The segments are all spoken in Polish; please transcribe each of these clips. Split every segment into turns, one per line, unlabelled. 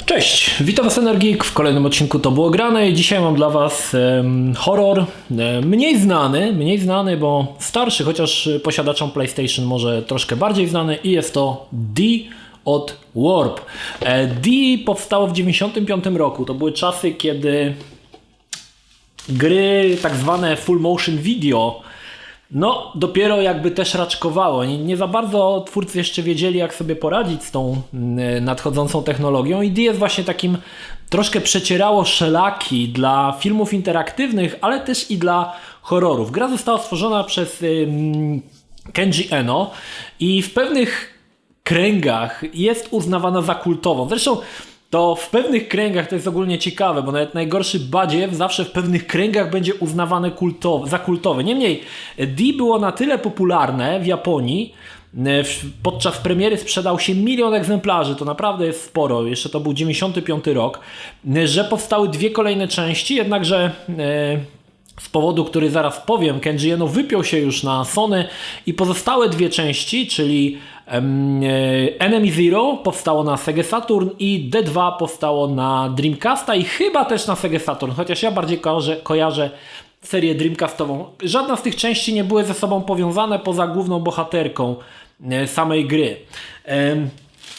Cześć, witam Was Energik w kolejnym odcinku To Było Grane i dzisiaj mam dla Was horror mniej znany, bo starszy, chociaż posiadaczom PlayStation może troszkę bardziej znany i jest to D od Warp. D powstało w 1995 roku, to były czasy, kiedy gry tak zwane full motion video dopiero jakby też raczkowało. Nie za bardzo twórcy jeszcze wiedzieli, jak sobie poradzić z tą nadchodzącą technologią i D jest właśnie takim troszkę przecierało szelaki dla filmów interaktywnych, ale też i dla horrorów. Gra została stworzona przez Kenji Eno i w pewnych kręgach jest uznawana za kultową. Zresztą to w pewnych kręgach to jest ogólnie ciekawe, bo nawet najgorszy badziew zawsze w pewnych kręgach będzie uznawany za kultowy. Niemniej D było na tyle popularne w Japonii, podczas premiery sprzedał się 1 000 000 egzemplarzy, to naprawdę jest sporo, jeszcze to był 95 rok, że powstały 2 kolejne części, jednakże z powodu, który zaraz powiem, Kenji Eno wypiął się już na Sony i pozostałe 2 części, czyli Enemy Zero powstało na Sega Saturn i D2 powstało na Dreamcasta i chyba też na Sega Saturn, chociaż ja bardziej kojarzę serię Dreamcastową. Żadna z tych części nie były ze sobą powiązane poza główną bohaterką samej gry.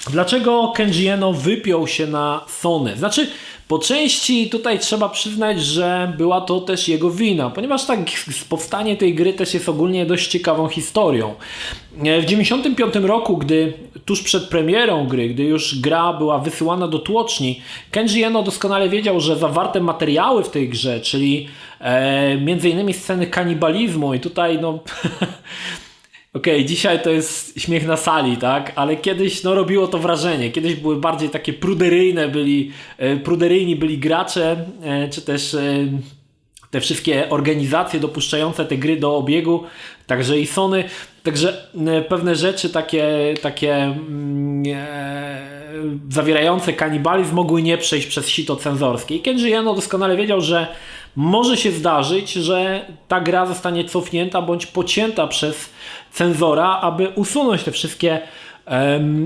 Dlaczego Kenji Eno wypiął się na Sony? Znaczy, po części tutaj trzeba przyznać, że była to też jego wina, ponieważ tak powstanie tej gry też jest ogólnie dość ciekawą historią. W 1995 roku, gdy tuż przed premierą gry, gdy już gra była wysyłana do tłoczni, Kenji Eno doskonale wiedział, że zawarte materiały w tej grze, czyli między innymi sceny kanibalizmu i tutaj Okej, dzisiaj to jest śmiech na sali, tak? Ale kiedyś robiło to wrażenie. Kiedyś były bardziej takie pruderyjni byli gracze, czy też te wszystkie organizacje dopuszczające te gry do obiegu, także i Sony. Także pewne rzeczy takie zawierające kanibalizm mogły nie przejść przez sito cenzorskie. I Kenji Eno doskonale wiedział, że może się zdarzyć, że ta gra zostanie cofnięta bądź pocięta przez cenzora, aby usunąć te wszystkie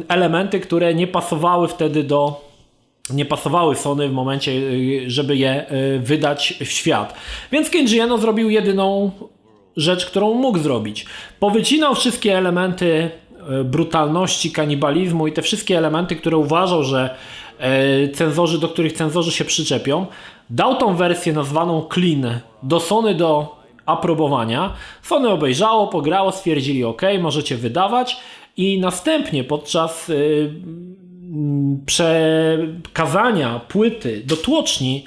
elementy, które nie pasowały Sony w momencie, żeby je wydać w świat. Więc Kenji Eno zrobił jedyną rzecz, którą mógł zrobić. Powycinał wszystkie elementy brutalności, kanibalizmu i te wszystkie elementy, które uważał, że do których cenzorzy się przyczepią. Dał tą wersję nazwaną Clean do Sony do aprobowania. Sony obejrzało, pograło, stwierdzili OK, możecie wydawać i następnie podczas przekazania płyty do tłoczni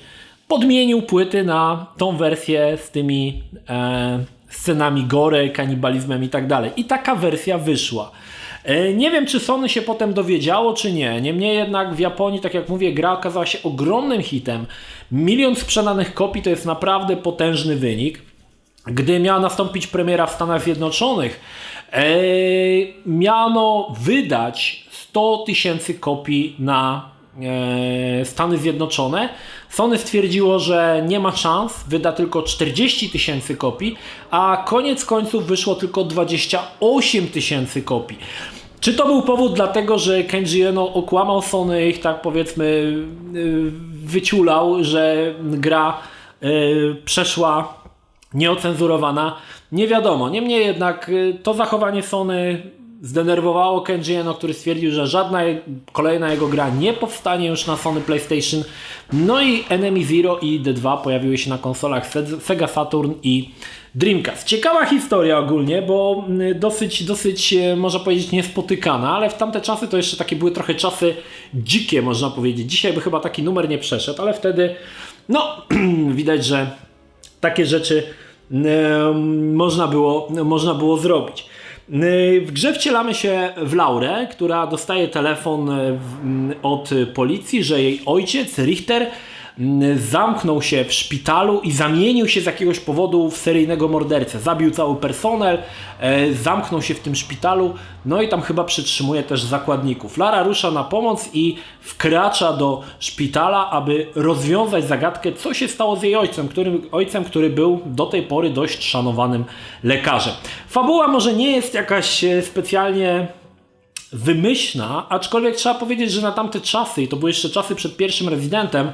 podmienił płyty na tą wersję z tymi scenami gore, kanibalizmem i tak dalej. I taka wersja wyszła. Nie wiem, czy Sony się potem dowiedziało, czy nie. Niemniej jednak w Japonii, tak jak mówię, gra okazała się ogromnym hitem. 1 000 000 sprzedanych kopii to jest naprawdę potężny wynik. Gdy miała nastąpić premiera w Stanach Zjednoczonych, miano wydać 100 000 kopii na Stany Zjednoczone. Sony stwierdziło, że nie ma szans, wyda tylko 40 000 kopii, a koniec końców wyszło tylko 28 000 kopii. Czy to był powód dlatego, że Kenji Eno okłamał Sony, ich tak powiedzmy wyciulał, że gra przeszła nieocenzurowana? Nie wiadomo. Niemniej jednak to zachowanie Sony zdenerwowało Kenji Eno, który stwierdził, że żadna kolejna jego gra nie powstanie już na Sony PlayStation. No i Enemy Zero i D2 pojawiły się na konsolach Sega Saturn i Dreamcast. Ciekawa historia ogólnie, bo dosyć można powiedzieć niespotykana, ale w tamte czasy to jeszcze takie były trochę czasy dzikie, można powiedzieć. Dzisiaj by chyba taki numer nie przeszedł, ale wtedy widać, że takie rzeczy można było zrobić. W grze wcielamy się w Laurę, która dostaje telefon od policji, że jej ojciec, Richter, zamknął się w szpitalu i zamienił się z jakiegoś powodu w seryjnego mordercę. Zabił cały personel, zamknął się w tym szpitalu, no i tam chyba przytrzymuje też zakładników. Lara rusza na pomoc i wkracza do szpitala, aby rozwiązać zagadkę, co się stało z jej ojcem, który był do tej pory dość szanowanym lekarzem. Fabuła może nie jest jakaś specjalnie wymyślna, aczkolwiek trzeba powiedzieć, że na tamte czasy, i to były jeszcze czasy przed pierwszym Residentem,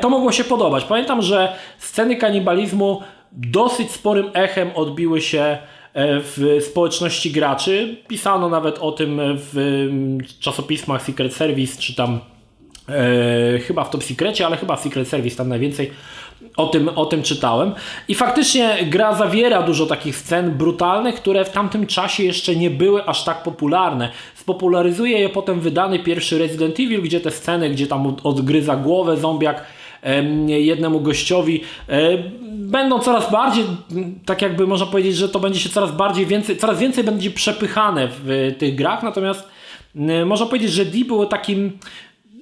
to mogło się podobać. Pamiętam, że sceny kanibalizmu dosyć sporym echem odbiły się w społeczności graczy. Pisano nawet o tym w czasopismach Secret Service, czy tam chyba w Top Secrecie, ale chyba w Secret Service tam najwięcej o tym czytałem. I faktycznie gra zawiera dużo takich scen brutalnych, które w tamtym czasie jeszcze nie były aż tak popularne. Spopularyzuje je potem wydany pierwszy Resident Evil, gdzie te sceny, gdzie tam odgryza głowę zombiak jednemu gościowi, będą coraz bardziej, tak jakby można powiedzieć, że to będzie się coraz więcej będzie przepychane w tych grach, natomiast można powiedzieć, że D było takim,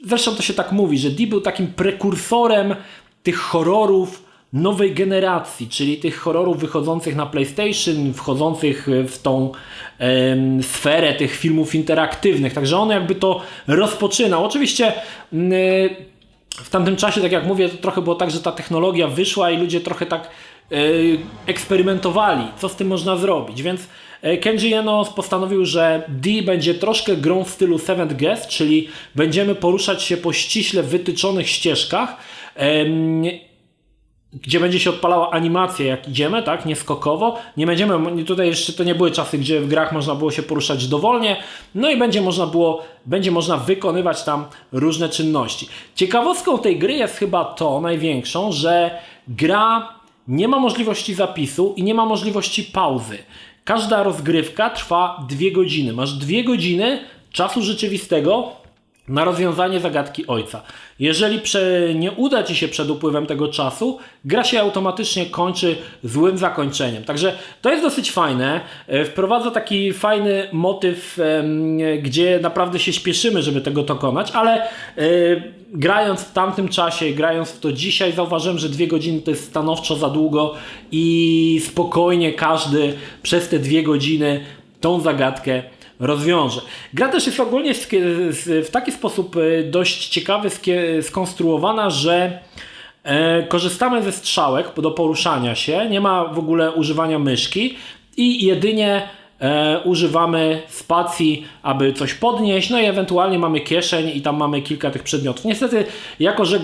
zresztą to się tak mówi, że D był takim prekursorem tych horrorów nowej generacji, czyli tych horrorów wychodzących na PlayStation, wchodzących w tą sferę tych filmów interaktywnych, także on jakby to rozpoczynał. Oczywiście w tamtym czasie, tak jak mówię, to trochę było tak, że ta technologia wyszła i ludzie trochę tak eksperymentowali, co z tym można zrobić, więc Kenji Eno postanowił, że D będzie troszkę grą w stylu Seventh Guest, czyli będziemy poruszać się po ściśle wytyczonych ścieżkach, gdzie będzie się odpalała animacja jak idziemy, tak, nie skokowo. Nie będziemy, tutaj jeszcze to nie były czasy, gdzie w grach można było się poruszać dowolnie, no i będzie można wykonywać tam różne czynności. Ciekawostką tej gry jest chyba to największą, że gra nie ma możliwości zapisu i nie ma możliwości pauzy. Każda rozgrywka trwa 2 godziny. Masz 2 godziny czasu rzeczywistego na rozwiązanie zagadki ojca. Jeżeli nie uda Ci się przed upływem tego czasu, gra się automatycznie kończy złym zakończeniem. Także to jest dosyć fajne. Wprowadza taki fajny motyw, gdzie naprawdę się śpieszymy, żeby tego dokonać, ale grając w tamtym czasie, grając w to dzisiaj, zauważyłem, że 2 godziny to jest stanowczo za długo i spokojnie każdy przez te 2 godziny tą zagadkę rozwiąże. Gra też jest ogólnie w taki sposób dość ciekawy skonstruowana, że korzystamy ze strzałek do poruszania się, nie ma w ogóle używania myszki i jedynie używamy spacji, aby coś podnieść, no i ewentualnie mamy kieszeń i tam mamy kilka tych przedmiotów. Niestety, jako że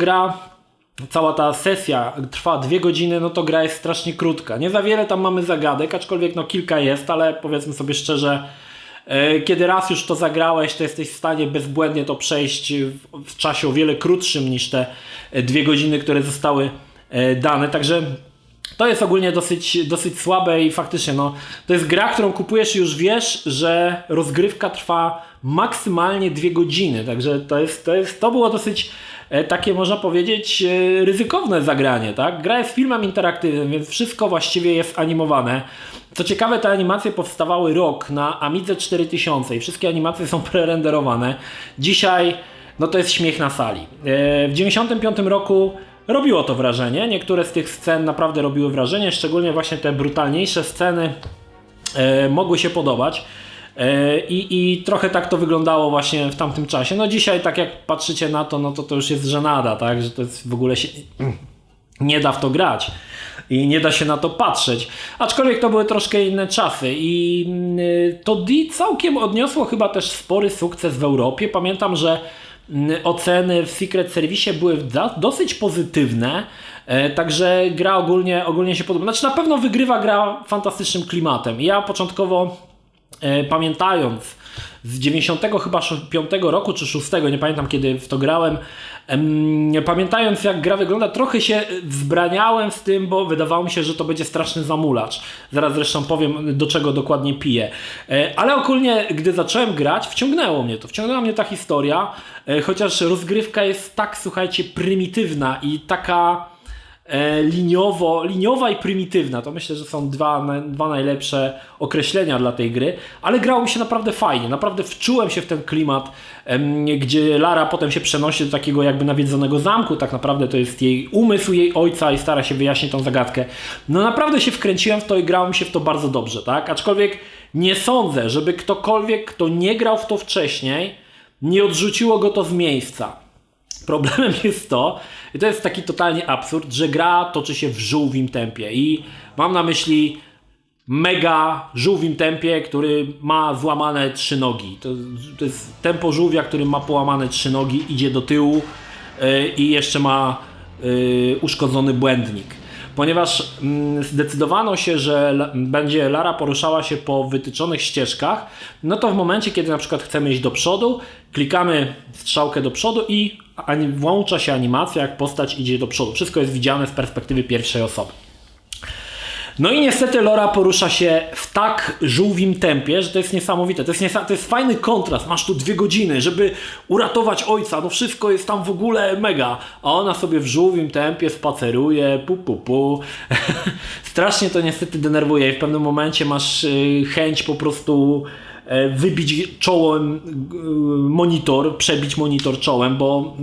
cała ta sesja trwa 2 godziny, no to gra jest strasznie krótka. Nie za wiele tam mamy zagadek, aczkolwiek no kilka jest, ale powiedzmy sobie szczerze, kiedy raz już to zagrałeś, to jesteś w stanie bezbłędnie to przejść w czasie o wiele krótszym niż te 2 godziny, które zostały dane. Także to jest ogólnie dosyć słabe i faktycznie no, to jest gra, którą kupujesz i już wiesz, że rozgrywka trwa maksymalnie 2 godziny. Także to było dosyć takie, można powiedzieć, ryzykowne zagranie. Tak? Gra jest filmem interaktywnym, więc wszystko właściwie jest animowane. Co ciekawe, te animacje powstawały rok na Amidze 4000 i wszystkie animacje są prerenderowane. Dzisiaj no to jest śmiech na sali. W 1995 roku robiło to wrażenie. Niektóre z tych scen naprawdę robiły wrażenie, szczególnie właśnie te brutalniejsze sceny mogły się podobać. I trochę tak to wyglądało właśnie w tamtym czasie. No dzisiaj tak jak patrzycie na to, no to już jest żenada, tak? Że to jest w ogóle się nie da w to grać i nie da się na to patrzeć. Aczkolwiek to były troszkę inne czasy i to D całkiem odniosło chyba też spory sukces w Europie. Pamiętam, że oceny w Secret Service były dosyć pozytywne, także gra ogólnie się podoba. Znaczy na pewno wygrywa gra fantastycznym klimatem. Ja początkowo pamiętając z 90 chyba 5 roku czy 6, nie pamiętam kiedy w to grałem, pamiętając jak gra wygląda, trochę się wzbraniałem z tym, bo wydawało mi się, że to będzie straszny zamulacz. Zaraz zresztą powiem, do czego dokładnie piję. Ale ogólnie, gdy zacząłem grać, wciągnęła mnie ta historia, chociaż rozgrywka jest tak, słuchajcie, prymitywna i taka liniowa i prymitywna. To myślę, że są dwa najlepsze określenia dla tej gry, ale grało mi się naprawdę fajnie, naprawdę wczułem się w ten klimat, gdzie Lara potem się przenosi do takiego jakby nawiedzonego zamku, tak naprawdę to jest umysł jej ojca i stara się wyjaśnić tą zagadkę. No naprawdę się wkręciłem w to i grało mi się w to bardzo dobrze, tak? Aczkolwiek nie sądzę, żeby ktokolwiek, kto nie grał w to wcześniej, nie odrzuciło go to z miejsca. Problemem jest to, i to jest taki totalnie absurd, że gra toczy się w żółwim tempie i mam na myśli mega żółwim tempie, który ma złamane 3 nogi. To jest tempo żółwia, który ma połamane 3 nogi, idzie do tyłu i jeszcze ma uszkodzony błędnik. Ponieważ zdecydowano się, że będzie Lara poruszała się po wytyczonych ścieżkach, no to w momencie, kiedy na przykład chcemy iść do przodu, klikamy strzałkę do przodu i włącza się animacja, jak postać idzie do przodu. Wszystko jest widziane z perspektywy pierwszej osoby. No i niestety Lara porusza się w tak żółwim tempie, że to jest niesamowite. To jest fajny kontrast. Masz tu 2 godziny, żeby uratować ojca. No wszystko jest tam w ogóle mega. A ona sobie w żółwim tempie spaceruje. Strasznie to niestety denerwuje. I w pewnym momencie masz chęć po prostu wybić czołem monitor, przebić monitor czołem, bo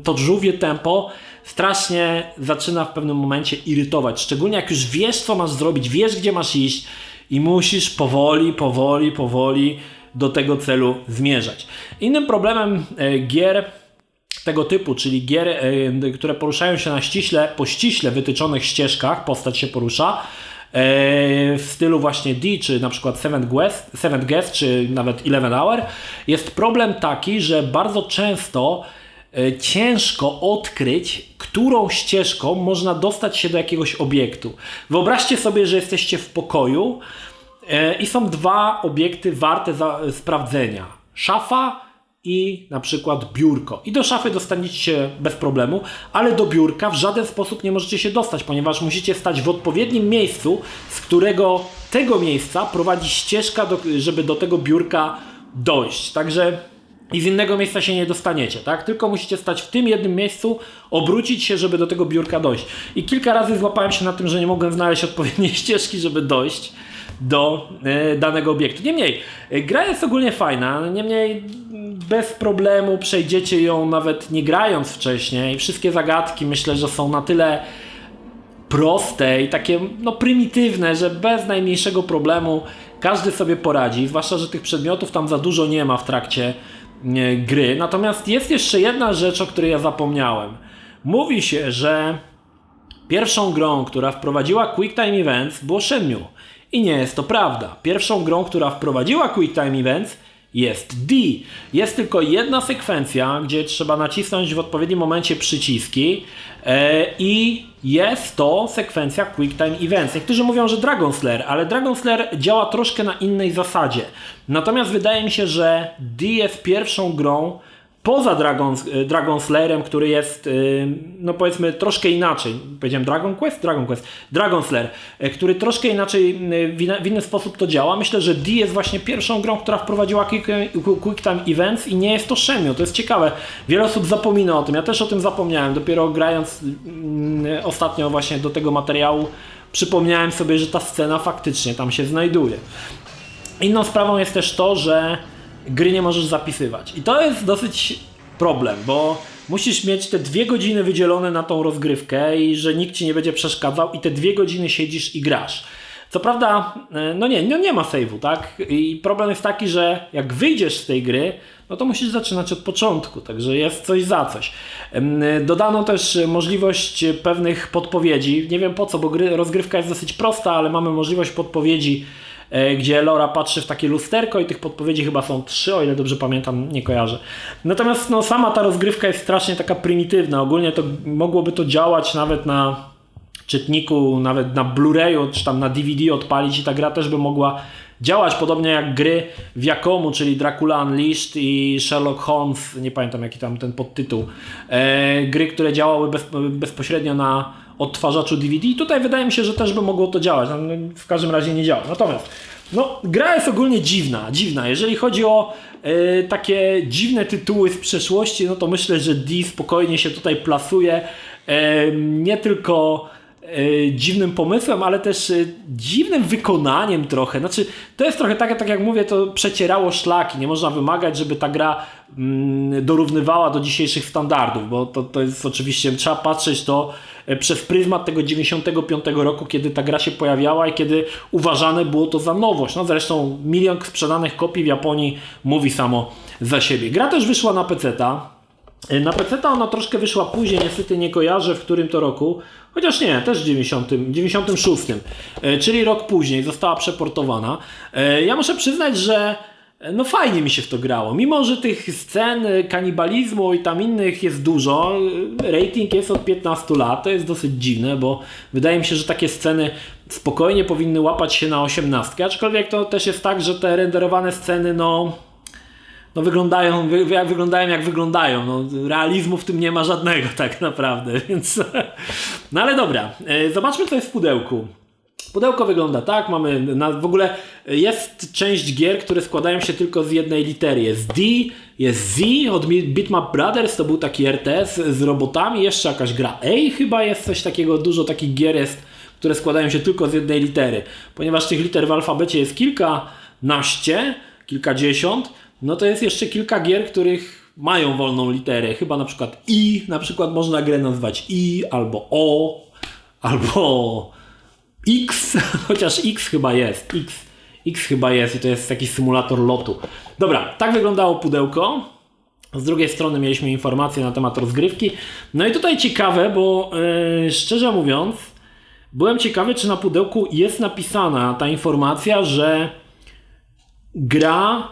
to żółwie tempo strasznie zaczyna w pewnym momencie irytować. Szczególnie jak już wiesz, co masz zrobić, wiesz, gdzie masz iść i musisz powoli do tego celu zmierzać. Innym problemem gier tego typu, czyli gier, które poruszają się na po ściśle wytyczonych ścieżkach, postać się porusza, w stylu właśnie D, czy na przykład Seventh Guest, czy nawet 11 Hour, jest problem taki, że bardzo często ciężko odkryć, którą ścieżką można dostać się do jakiegoś obiektu. Wyobraźcie sobie, że jesteście w pokoju i są 2 obiekty warte sprawdzenia. Szafa i na przykład biurko. I do szafy dostaniecie się bez problemu, ale do biurka w żaden sposób nie możecie się dostać, ponieważ musicie stać w odpowiednim miejscu, z którego tego miejsca prowadzi ścieżka, żeby do tego biurka dojść. Także i z innego miejsca się nie dostaniecie, tak? Tylko musicie stać w tym jednym miejscu, obrócić się, żeby do tego biurka dojść. I kilka razy złapałem się na tym, że nie mogłem znaleźć odpowiedniej ścieżki, żeby dojść do danego obiektu. Niemniej, gra jest ogólnie fajna, niemniej bez problemu przejdziecie ją nawet nie grając wcześniej. Wszystkie zagadki myślę, że są na tyle proste i takie prymitywne, że bez najmniejszego problemu każdy sobie poradzi, zwłaszcza, że tych przedmiotów tam za dużo nie ma w trakcie gry. Natomiast jest jeszcze jedna rzecz, o której ja zapomniałem. Mówi się, że pierwszą grą, która wprowadziła Quick Time Events, było Shenmue. I nie jest to prawda. Pierwszą grą, która wprowadziła Quick Time Events, jest D. Jest tylko jedna sekwencja, gdzie trzeba nacisnąć w odpowiednim momencie przyciski i jest to sekwencja Quick Time Events. Niektórzy mówią, że Dragon Slayer, ale Dragon Slayer działa troszkę na innej zasadzie. Natomiast wydaje mi się, że D jest pierwszą grą poza Dragon Slayerem, który jest, powiedzmy, troszkę inaczej. Powiedziałem Dragon Slayer, który troszkę inaczej, w inny sposób to działa. Myślę, że D jest właśnie pierwszą grą, która wprowadziła Quick Time Events i nie jest to Shenmue. To jest ciekawe. Wiele osób zapomina o tym. Ja też o tym zapomniałem. Dopiero grając ostatnio właśnie do tego materiału przypomniałem sobie, że ta scena faktycznie tam się znajduje. Inną sprawą jest też to, że gry nie możesz zapisywać. I to jest dosyć problem, bo musisz mieć te 2 godziny wydzielone na tą rozgrywkę i że nikt ci nie będzie przeszkadzał i te 2 godziny siedzisz i grasz. Co prawda, nie ma save'u, tak? I problem jest taki, że jak wyjdziesz z tej gry, no to musisz zaczynać od początku, także jest coś za coś. Dodano też możliwość pewnych podpowiedzi. Nie wiem po co, bo rozgrywka jest dosyć prosta, ale mamy możliwość podpowiedzi, gdzie Lara patrzy w takie lusterko i tych podpowiedzi chyba są 3, o ile dobrze pamiętam, nie kojarzę. Natomiast sama ta rozgrywka jest strasznie taka prymitywna. Ogólnie to mogłoby to działać nawet na czytniku, nawet na Blu-rayu, czy tam na DVD odpalić i ta gra też by mogła działać podobnie jak gry Viacomu, czyli Dracula Unleashed i Sherlock Holmes, nie pamiętam jaki tam ten podtytuł. Gry, które działały bezpośrednio na odtwarzaczu DVD. I tutaj wydaje mi się, że też by mogło to działać. W każdym razie nie działa. Natomiast gra jest ogólnie dziwna. Jeżeli chodzi o takie dziwne tytuły z przeszłości, no to myślę, że D spokojnie się tutaj plasuje. Nie tylko dziwnym pomysłem, ale też dziwnym wykonaniem trochę. Znaczy, to jest trochę tak jak mówię, to przecierało szlaki. Nie można wymagać, żeby ta gra dorównywała do dzisiejszych standardów, bo to jest oczywiście, trzeba patrzeć to przez pryzmat tego 95 roku, kiedy ta gra się pojawiała i kiedy uważane było to za nowość. Zresztą 1 milion sprzedanych kopii w Japonii mówi samo za siebie. Gra też wyszła na PC-ta. Na PC ona troszkę wyszła później, niestety nie kojarzę w którym to roku, chociaż nie, też w 96, czyli rok później została przeportowana. Ja muszę przyznać, że no fajnie mi się w to grało, mimo że tych scen kanibalizmu i tam innych jest dużo, rating jest od 15 lat, to jest dosyć dziwne, bo wydaje mi się, że takie sceny spokojnie powinny łapać się na 18, aczkolwiek to też jest tak, że te renderowane sceny wyglądają jak wyglądają. No, realizmu w tym nie ma żadnego tak naprawdę, więc... No ale dobra, zobaczmy co jest w pudełku. Pudełko wygląda tak, w ogóle jest część gier, które składają się tylko z jednej litery. Jest D, jest Z od Bitmap Brothers, to był taki RTS z robotami, jeszcze jakaś gra A chyba jest, coś takiego, dużo takich gier jest, które składają się tylko z jednej litery. Ponieważ tych liter w alfabecie jest kilkanaście, kilkadziesiąt, no to jest jeszcze kilka gier, których mają wolną literę. Chyba na przykład I, na przykład można grę nazwać I, albo O, albo X, chociaż X chyba jest. X chyba jest i to jest taki symulator lotu. Dobra, tak wyglądało pudełko. Z drugiej strony mieliśmy informacje na temat rozgrywki. No i tutaj ciekawe, bo szczerze mówiąc, byłem ciekawy, czy na pudełku jest napisana ta informacja, że gra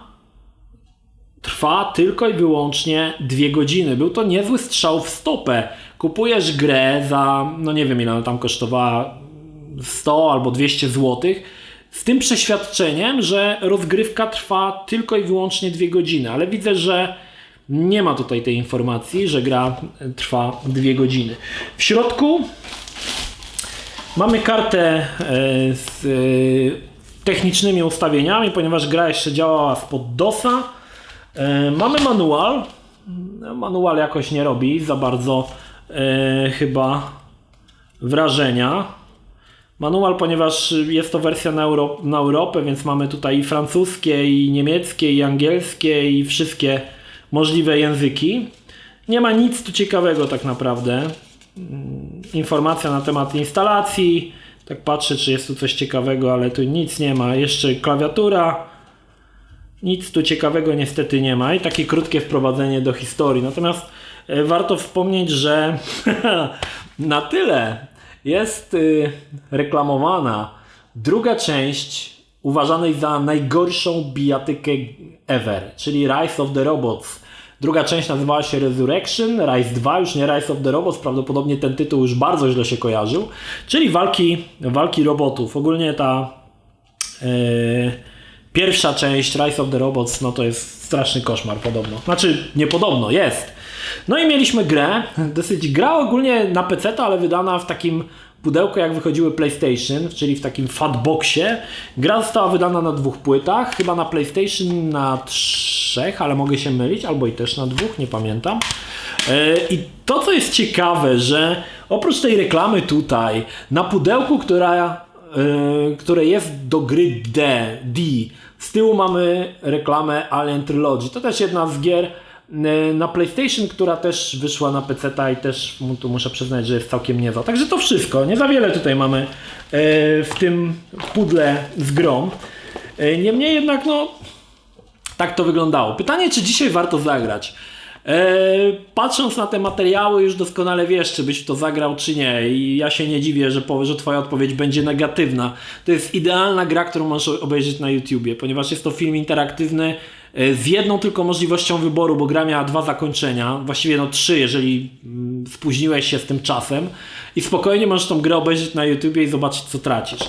trwa tylko i wyłącznie 2 godziny. Był to niezły strzał w stopę. Kupujesz grę za, no nie wiem ile ona tam kosztowała, 100 albo 200 zł, z tym przeświadczeniem, że rozgrywka trwa tylko i wyłącznie 2 godziny, ale widzę, że nie ma tutaj tej informacji, że gra trwa 2 godziny. W środku mamy kartę z technicznymi ustawieniami, ponieważ gra jeszcze działała spod DOS-a. Mamy manual. Manual jakoś nie robi za bardzo chyba wrażenia. Manual, ponieważ jest to wersja na Europę, więc mamy tutaj i francuskie, i niemieckie, i angielskie, i wszystkie możliwe języki. Nie ma nic tu ciekawego tak naprawdę. Informacja na temat instalacji. Tak patrzę, czy jest tu coś ciekawego, ale tu nic nie ma. Jeszcze klawiatura. Nic tu ciekawego niestety nie ma. I takie krótkie wprowadzenie do historii. Natomiast warto wspomnieć, że na tyle jest reklamowana druga część uważanej za najgorszą bijatykę ever, czyli Rise of the Robots. Druga część nazywała się Resurrection, Rise 2, już nie Rise of the Robots, prawdopodobnie ten tytuł już bardzo źle się kojarzył, czyli walki robotów. Ogólnie ta pierwsza część Rise of the Robots, no to jest straszny koszmar podobno. Znaczy, nie podobno, jest. No i mieliśmy grę, gra ogólnie na PC, ale wydana w takim pudełku jak wychodziły PlayStation, czyli w takim fatboxie. Gra została wydana na 2 płytach, chyba na PlayStation na 3, ale mogę się mylić, albo i też na 2, nie pamiętam. I to co jest ciekawe, że oprócz tej reklamy tutaj, na pudełku, które jest do gry D, z tyłu mamy reklamę Alien Trilogy. To też jedna z gier na PlayStation, która też wyszła na PC-ta i też tu muszę przyznać, że jest całkiem niezła. Także to wszystko. Nie za wiele tutaj mamy w tym pudle z grą. Niemniej jednak, no tak to wyglądało. Pytanie, czy dzisiaj warto zagrać? Patrząc na te materiały już doskonale wiesz, czy byś w to zagrał, czy nie. I ja się nie dziwię, że twoja odpowiedź będzie negatywna. To jest idealna gra, którą możesz obejrzeć na YouTubie, ponieważ jest to film interaktywny z jedną tylko możliwością wyboru, bo gra miała 2 zakończenia, właściwie 3, jeżeli spóźniłeś się z tym czasem, i spokojnie możesz tą grę obejrzeć na YouTubie i zobaczyć, co tracisz.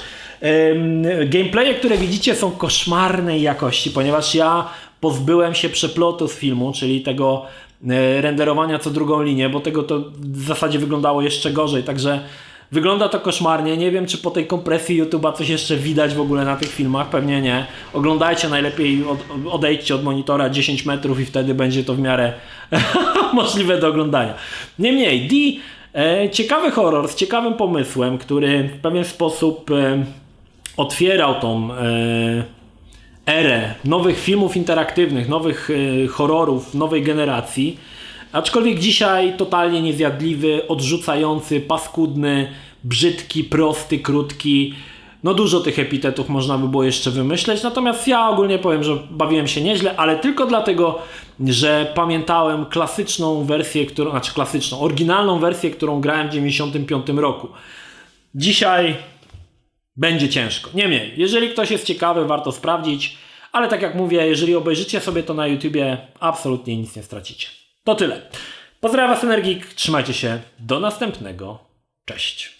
Gameplaye, które widzicie, są koszmarnej jakości, ponieważ ja pozbyłem się przeplotu z filmu, czyli tego renderowania co drugą linię, bo tego to w zasadzie wyglądało jeszcze gorzej, także wygląda to koszmarnie. Nie wiem, czy po tej kompresji YouTube'a coś jeszcze widać w ogóle na tych filmach, pewnie nie. Oglądajcie najlepiej, odejdźcie od monitora 10 metrów i wtedy będzie to w miarę możliwe do oglądania. Niemniej, ciekawy horror z ciekawym pomysłem, który w pewien sposób otwierał tą erę nowych filmów interaktywnych, nowych horrorów, nowej generacji. Aczkolwiek dzisiaj totalnie niezjadliwy, odrzucający, paskudny, brzydki, prosty, krótki. No dużo tych epitetów można by było jeszcze wymyśleć, natomiast ja ogólnie powiem, że bawiłem się nieźle, ale tylko dlatego, że pamiętałem klasyczną wersję, oryginalną wersję, którą grałem w 95 roku. Dzisiaj będzie ciężko. Niemniej, jeżeli ktoś jest ciekawy, warto sprawdzić, ale tak jak mówię, jeżeli obejrzycie sobie to na YouTubie, absolutnie nic nie stracicie. To tyle. Pozdrawiam Was, Energik, trzymajcie się, do następnego, cześć.